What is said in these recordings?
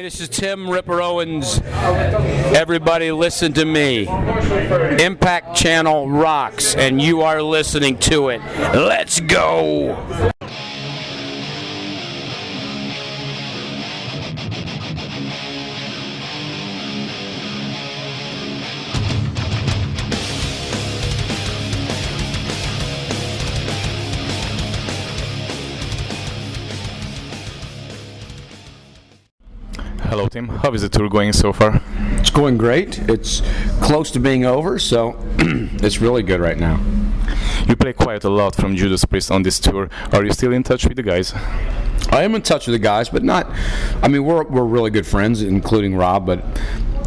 Hey, this is Tim Ripper Owens. Everybody listen to me. Impact Channel rocks, and you are listening to it. Let's go! Hello Tim, how is the tour going so far? It's going great. It's close to being over, so it's really good right now. You play quite a lot from Judas Priest on this tour. Are you still in touch with the guys? I am in touch with the guys, but not. I mean, we're really good friends, including Rob, but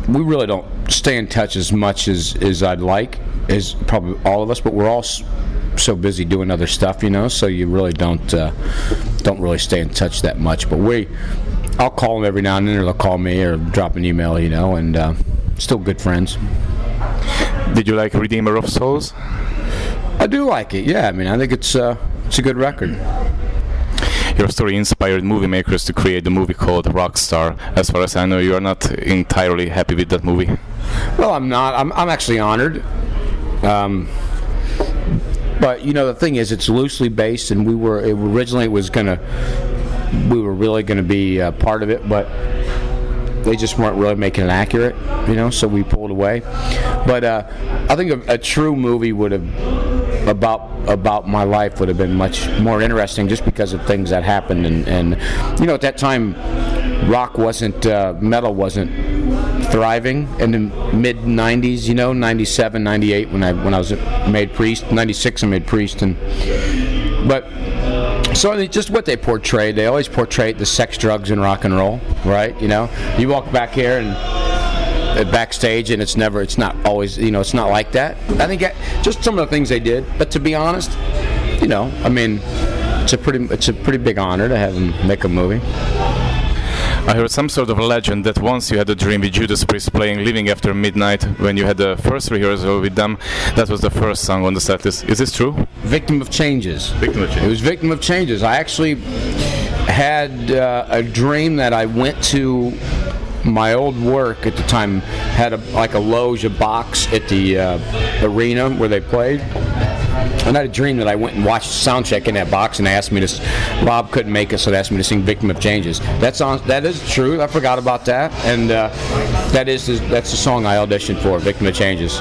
we really don't stay in touch as much as I'd like, as probably all of us. But we're all so busy doing other stuff, you know. So you really don't really stay in touch that much. But I'll call them every now and then, or they'll call me, or drop an email, you know, and still good friends. Did you like Redeemer of Souls? I do like it, yeah. I mean, I think it's a good record. Your story inspired movie makers to create the movie called Rockstar. As far as I know, you are not entirely happy with that movie. Well, I'm not. I'm actually honored. But, you know, the thing is, it's loosely based, and we were really going to be part of it, but they just weren't really making it accurate, you know, so we pulled away. But I think a true movie would have about my life would have been much more interesting, just because of things that happened, and you know, at that time metal wasn't thriving in the mid 90s, you know, 97, 98 when I was made Priest. 96 I made Priest, but so I mean, just what they portrayed, they always portrayed the sex, drugs, and rock and roll, right? You know, you walk back here and backstage, and it's not always, you know, it's not like that. I think just some of the things they did, but to be honest, you know, I mean, it's a pretty big honor to have them make a movie. I heard some sort of a legend that once you had a dream with Judas Priest playing Living After Midnight when you had the first rehearsal with them. That was the first song on the set list. Is this true? Victim of Changes. Victim of Changes. It was Victim of Changes. I actually had a dream that I went to my old work at the time, had a loge, a box at the arena where they played. And I had a dream that I went and watched the sound check in that box, and they asked me to. Rob couldn't make it, so they asked me to sing "Victim of Changes." That is true. I forgot about that, and that's the song I auditioned for, "Victim of Changes."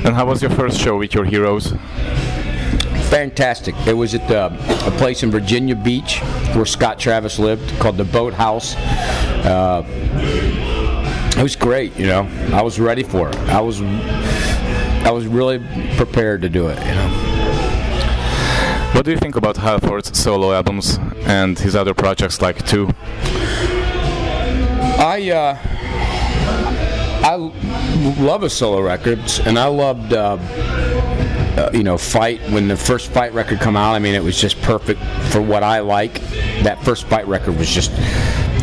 And how was your first show with your heroes? Fantastic. It was at a place in Virginia Beach where Scott Travis lived, called the Boat House. It was great. You know, I was ready for it. I was really prepared to do it, you know. What do you think about Halford's solo albums and his other projects like Two? I love his solo records, and I loved you know, Fight. When the first Fight record come out, I mean, it was just perfect for what I like. That first Fight record was just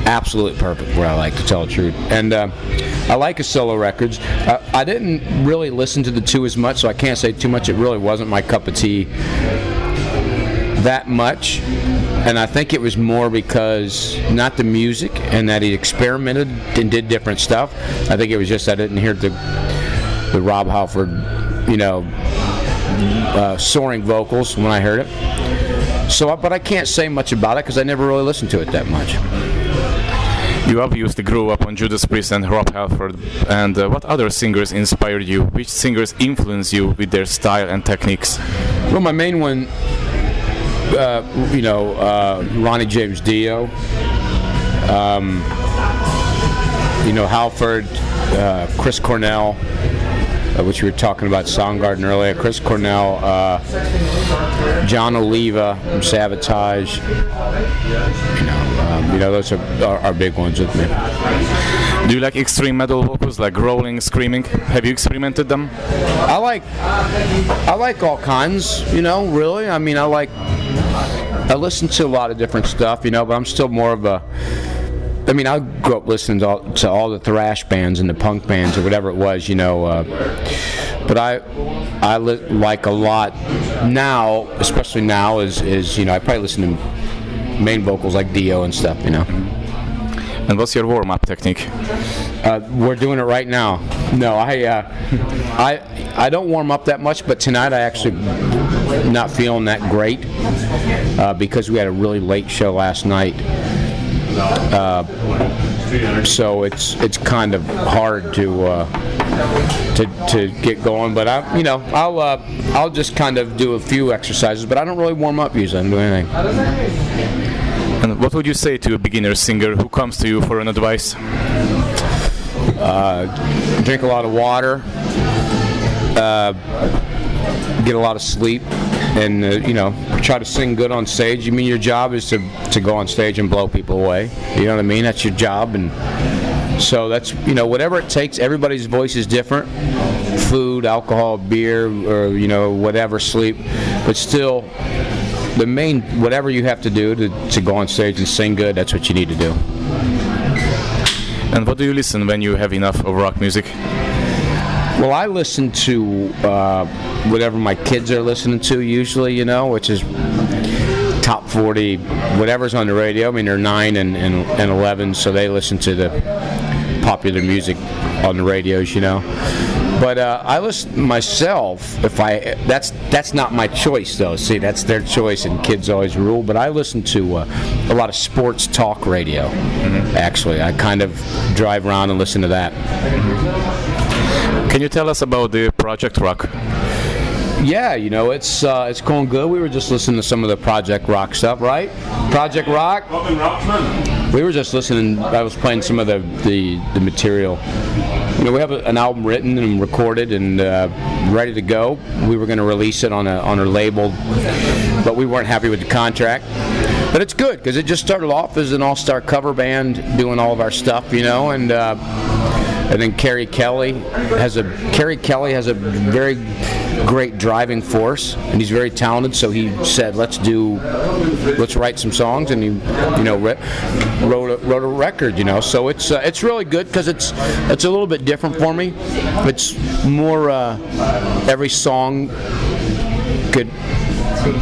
absolutely perfect for what I like, to tell the truth. And I like his solo records. I didn't really listen to the Two as much, so I can't say too much. It really wasn't my cup of tea that much. And I think it was more because, not the music, and that he experimented and did different stuff. I think it was just I didn't hear the Rob Halford, you know, soaring vocals when I heard it. So, but I can't say much about it because I never really listened to it that much. You obviously grew up on Judas Priest and Rob Halford, and what other singers inspired you? Which singers influenced you with their style and techniques? Well, my main one, you know, Ronnie James Dio, you know, Halford, Chris Cornell, which we were talking about Soundgarden earlier, Chris Cornell, John Oliva from Sabotage. You know, those are big ones with me. Do you like extreme metal vocals, like growling, screaming? Have you experimented them? I like all kinds, you know, really. I mean, I I listen to a lot of different stuff, you know, but I'm still more of a, I mean, I grew up listening to all the thrash bands and the punk bands or whatever it was, you know, but I like a lot now, especially now, is you know, I probably listen to main vocals like Dio and stuff, you know. And what's your warm-up technique? We're doing it right now. No, I don't warm up that much, but tonight I actually not feeling that great because we had a really late show last night. So it's kind of hard to get going, but I'll just kind of do a few exercises, but I don't really warm up usually. I don't do anything. And what would you say to a beginner singer who comes to you for an advice? Drink a lot of water, get a lot of sleep, and try to sing good on stage. I mean, your job is to go on stage and blow people away. You know what I mean? That's your job, and so that's whatever it takes. Everybody's voice is different. Food, alcohol, beer, or whatever, sleep, but still, the main whatever you have to do to go on stage and sing good. That's what you need to do. And what do you listen when you have enough of rock music? Well, I listen to whatever my kids are listening to usually, which is top 40, whatever's on the radio. I mean, they're 9 and 11, so they listen to the popular music on the radios, But I listen myself. That's not my choice though. See, that's their choice, and kids always rule. But I listen to a lot of sports talk radio. Mm-hmm. Actually, I kind of drive around and listen to that. Can you tell us about the Project Rock? Yeah, it's going good. We were just listening to some of the Project Rock stuff, right? Project Rock. We were just listening. I was playing some of the material. We have an album written and recorded and ready to go. We were going to release it on a label, but we weren't happy with the contract. But it's good because it just started off as an all-star cover band doing all of our stuff, and then Kerry Kelly has a very great driving force, and he's very talented. So he said, "Let's write some songs," and he, wrote a record. So it's really good because it's a little bit different for me. It's more every song could.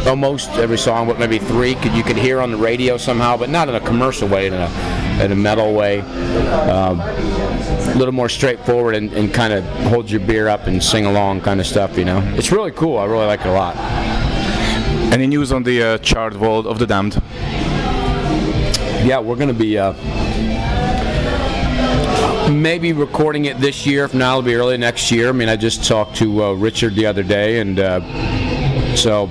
Almost every song, but maybe 3 you could hear on the radio somehow, but not in a commercial way, in a metal way. A little more straightforward and kind of hold your beer up and sing along kind of stuff, It's really cool. I really like it a lot. Any news on the chart vault of the Damned? Yeah, we're going to be maybe recording it this year. If not, it'll be early next year. I mean, I just talked to Richard the other day, and so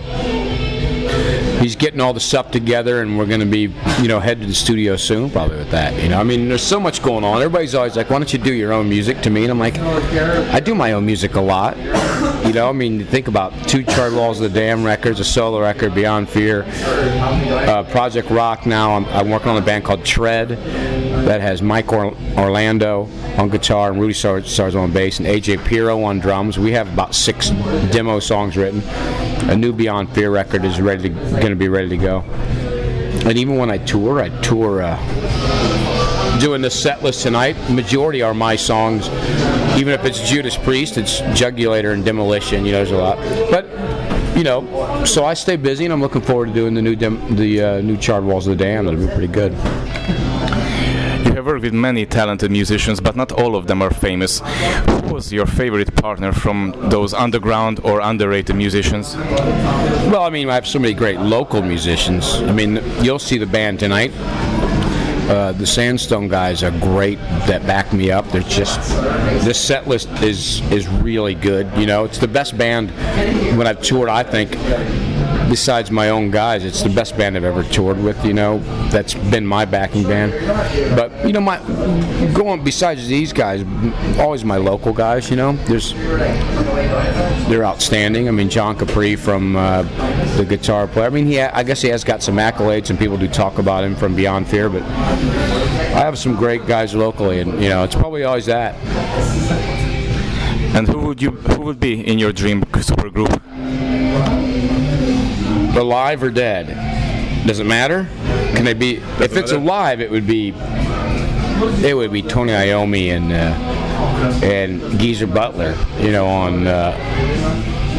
he's getting all the stuff together, and we're going to be, head to the studio soon, probably with that. I mean, there's so much going on. Everybody's always like, "Why don't you do your own music?" To me, and I'm like, I do my own music a lot. I mean, think about 2 Chart Walls of the Dam records, a solo record, Beyond Fear, Project Rock. Now I'm working on a band called Tread that has Mike Orlando on guitar and Rudy Sarzo on bass and AJ Pirro on drums. We have about 6 demo songs written. A new Beyond Fear record is going to be ready to go. And even when I tour doing the set list tonight. Majority are my songs. Even if it's Judas Priest, it's Jugulator and Demolition. There's a lot. But so I stay busy, and I'm looking forward to doing the new Charred Walls of the Dam. That'll be pretty good. You have worked with many talented musicians, but not all of them are famous. Who was your favorite partner from those underground or underrated musicians? Well, I mean, I have so many great local musicians. I mean, you'll see the band tonight. The Sandstone guys are great that back me up. They're just, this set list is really good. It's the best band when I've toured, I think. Besides my own guys, it's the best band I've ever toured with, that's been my backing band. But, going besides these guys, always my local guys, they're outstanding. I mean, John Capri from the guitar player. I mean, I guess he has got some accolades, and people do talk about him from Beyond Fear, but I have some great guys locally, and, it's probably always that. And who would be in your dream supergroup? Alive or dead? Does it matter? Can they be? If it's alive, it would be Tony Iommi and Geezer Butler. On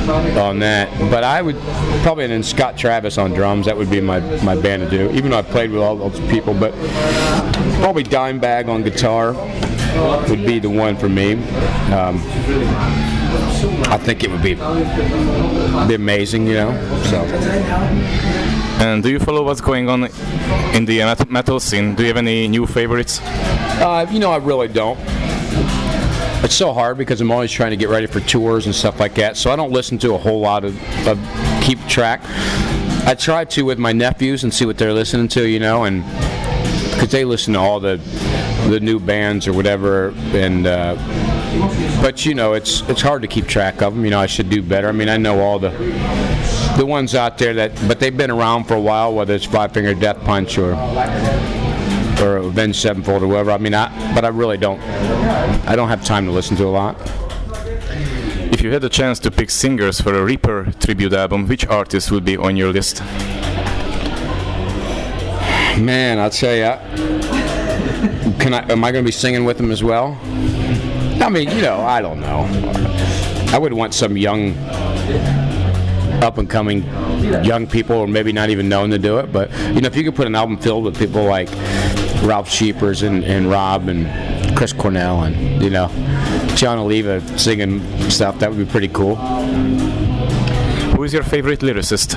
on that. But I would probably, and then Scott Travis on drums. That would be my band to do. Even though I played with all those people, but probably Dimebag on guitar would be the one for me. I think it would be amazing, So. And do you follow what's going on in the metal scene? Do you have any new favorites? I really don't. It's so hard because I'm always trying to get ready for tours and stuff like that, so I don't listen to a whole lot of keep track. I try to with my nephews and see what they're listening to, and because they listen to all the new bands or whatever, and but it's hard to keep track of them. I should do better. I mean, I know all the ones out there but they've been around for a while, whether it's Five Finger Death Punch or Avenged Sevenfold or whatever. I mean, but I really don't. I don't have time to listen to a lot. If you had a chance to pick singers for a Ripper tribute album, which artist would be on your list? Man, I'll tell you. Am I going to be singing with them as well? I mean, I don't know. I would want some young, up-and-coming young people, or maybe not even known to do it. But if you could put an album filled with people like Ralph Sheepers and Rob and Chris Cornell and John Oliva singing stuff, that would be pretty cool. Who is your favorite lyricist?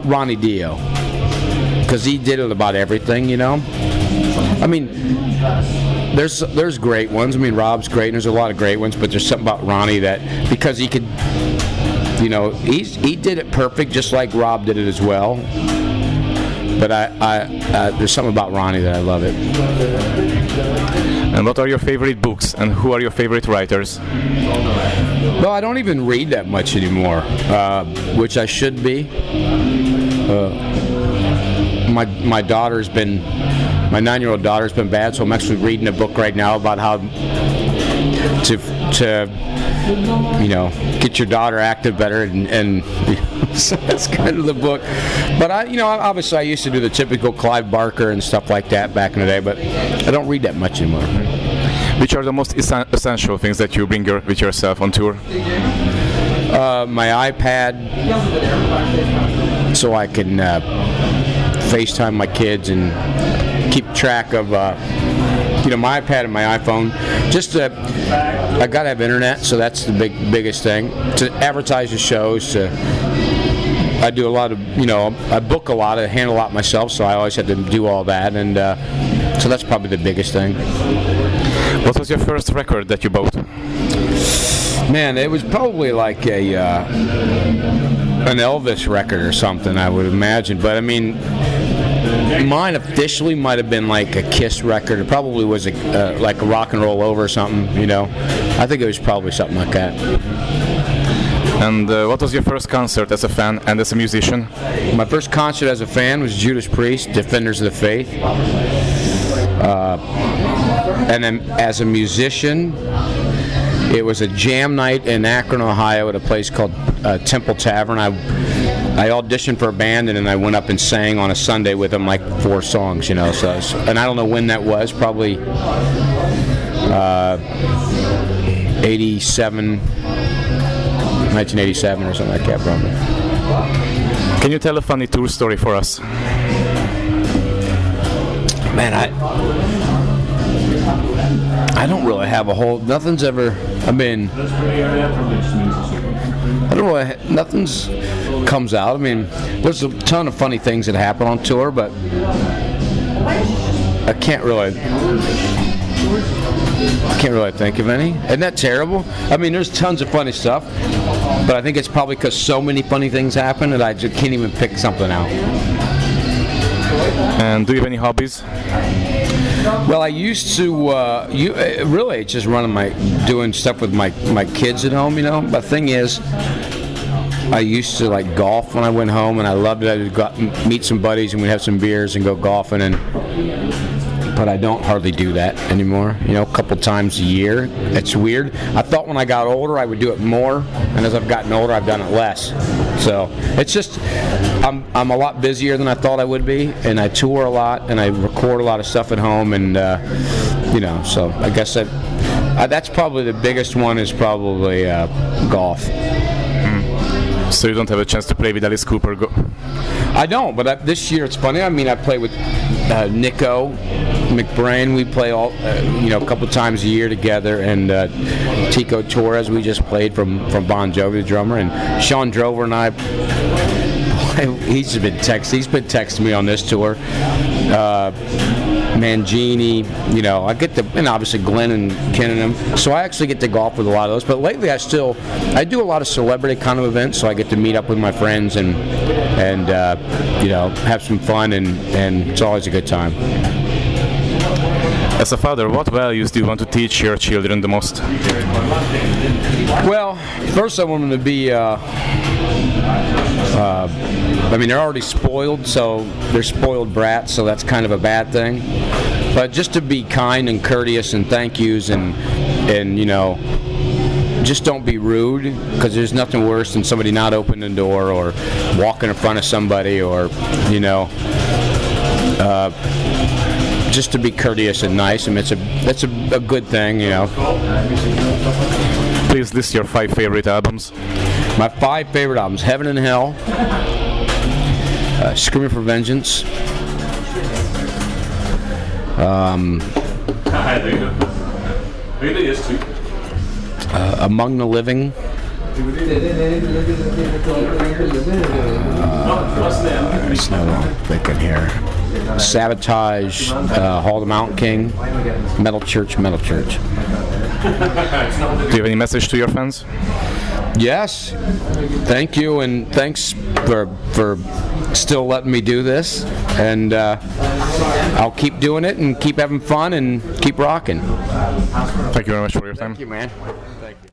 Ronnie Dio, because he did it about everything. I mean, there's great ones. I mean, Rob's great, and there's a lot of great ones, but there's something about Ronnie that, because he could, he did it perfect, just like Rob did it as well. But there's something about Ronnie that I love it. And what are your favorite books, and who are your favorite writers? Well, I don't even read that much anymore, which I should be. My 9-year-old daughter's been bad, so I'm actually reading a book right now about how to get your daughter active better, and so that's kind of the book. But obviously I used to do the typical Clive Barker and stuff like that back in the day, but I don't read that much anymore. Which are the most essential things that you bring with yourself on tour? My iPad, so I can FaceTime my kids and keep track of my iPad and my iPhone. I gotta have internet, so that's the biggest thing. To advertise the shows, I do a lot of, I book a lot, I handle a lot myself, so I always have to do all that, and so that's probably the biggest thing. What was your first record that you bought? Man, it was probably like an Elvis record or something, I would imagine. But I mean, mine officially might have been like a Kiss record. It probably was like a Rock and Roll Over or something, I think it was probably something like that. And what was your first concert as a fan and as a musician? My first concert as a fan was Judas Priest, Defenders of the Faith. And then as a musician, it was a jam night in Akron, Ohio at a place called Temple Tavern. I auditioned for a band, and then I went up and sang on a Sunday with them like 4 songs, So, and I don't know when that was, probably 1987 or something like that, probably. Can you tell a funny tour story for us? Man, I don't really have a whole. Nothing's ever. I mean, nothing's comes out. I mean, there's a ton of funny things that happen on tour, but I can't really think of any. Isn't that terrible? I mean, there's tons of funny stuff, but I think it's probably because so many funny things happen that I just can't even pick something out. And do you have any hobbies? Well, I used to really just doing stuff with my kids at home, But the thing is, I used to like golf when I went home, and I loved it. I would go out and meet some buddies, and we'd have some beers and go golfing. But I don't hardly do that anymore. A couple times a year. It's weird. I thought when I got older I would do it more, and as I've gotten older I've done it less. So it's just I'm a lot busier than I thought I would be, and I tour a lot, and I record a lot of stuff at home, and so I guess That's probably the biggest one. Is probably golf. So you don't have a chance to play with Alice Cooper? I don't, but this year it's funny. I mean, I play with Nico McBrain. We play all, a couple times a year together, and Tico Torres. We just played from Bon Jovi, the drummer, and Sean Drover and I. He's been texting me on this tour. Mangini, I get to, and obviously Glenn and Ken and them. So I actually get to golf with a lot of those. But lately, I do a lot of celebrity kind of events. So I get to meet up with my friends and have some fun, and it's always a good time. As a father, what values do you want to teach your children the most? Well, first I want them to be. They're already spoiled, so they're spoiled brats, so that's kind of a bad thing. But just to be kind and courteous and thank yous and just don't be rude, because there's nothing worse than somebody not opening the door or walking in front of somebody or, just to be courteous and nice. I mean, that's a good thing, Please list your 5 favorite albums. My 5 favorite albums: Heaven and Hell, Screaming for Vengeance, Among the Living, there's no one thinking here. Sabotage, Hall of the Mountain King, Metal Church. Do you have any message to your fans? Yes, thank you, and thanks for still letting me do this, and I'll keep doing it and keep having fun and keep rocking. Thank you very much for your time. Thank you, man. Thank you.